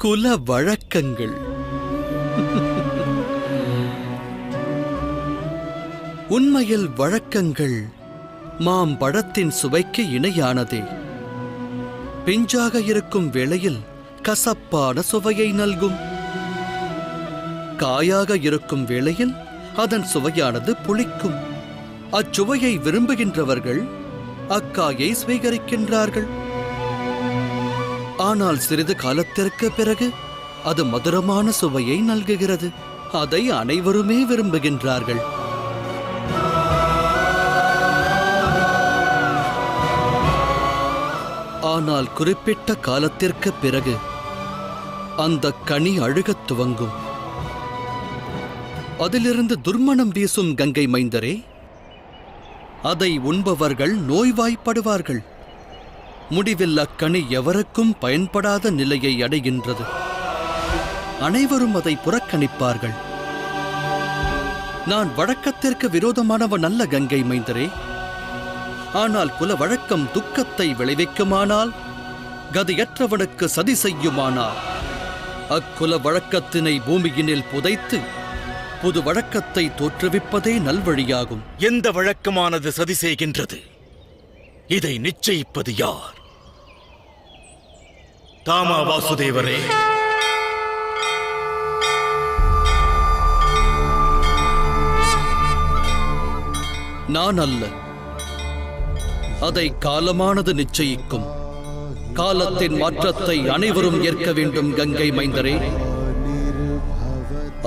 குல வழக்கங்கள். உண்மையில் வழக்கங்கள் மாம்பழத்தின் சுவைக்கு இணையானதே. பிஞ்சாக இருக்கும் வேளையில் கசப்பான சுவையை நல்கும். காயாக இருக்கும் வேளையில் அதன் சுவையானது புளிக்கும். அச்சுவையை விரும்புகின்றவர்கள் அக்காயை சுவீகரிக்கின்றார்கள். ஆனால் சிறிது காலத்திற்கு பிறகு அது மதுரமான சுவையை நல்குகிறது. அதை அனைவருமே விரும்புகின்றார்கள். ஆனால் குறிப்பிட்ட காலத்திற்கு பிறகு அந்த கனி அழுகத் துவங்கும். அதிலிருந்து துர்மணம் வீசும் கங்கை மைந்தரே, அதை உண்பவர்கள் நோய்வாய்ப்படுவார்கள். முடிவில் அக்கனி எவருக்கும் பயன்படாத நிலையை அடைகின்றது. அனைவரும் அதை புறக்கணிப்பார்கள். நான் வழக்கத்திற்கு விரோதமானவன் அல்ல கங்கை மைந்தரே. ஆனால் குல வழக்கம் துக்கத்தை விளைவிக்குமானால், கதியற்றவனுக்கு சதி செய்யுமானால், அக்குல வழக்கத்தினை பூமியினில் புதைத்து புது வழக்கத்தை தோற்றுவிப்பதே நல்வழியாகும். எந்த வழக்கமானது சதி செய்கின்றது? இதை நிச்சயிப்பது யார்? தாமா வாசுதேவரே, நான் அல்ல. அதை காலமானது நிச்சயிக்கும். காலத்தின் மாற்றத்தை அனைவரும் ஏற்க வேண்டும் கங்கை மைந்தரே.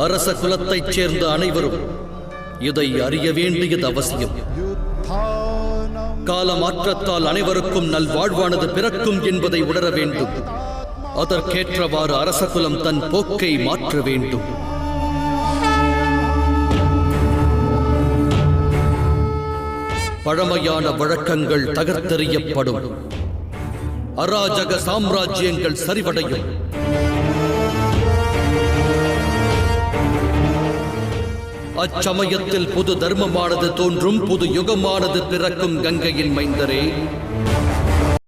அரச குலத்தைச் சேர்ந்த அனைவரும் இதை அறிய வேண்டியது அவசியம். கால மாற்றத்தால் அனைவருக்கும் நல்வாழ்வானது பிறக்கும் என்பதை உணர வேண்டும். அதற்கேற்றவாறு அரச குலம் தன் போக்கை மாற்ற வேண்டும். பழமையான வழக்கங்கள் தகர்த்தெறியப்படும். அராஜக சாம்ராஜ்யங்கள் சரிவடையும். அச்சமயத்தில் புது தர்மமானது தோன்றும். புது யுகமானது பிறக்கும் கங்கையின் மைந்தரே.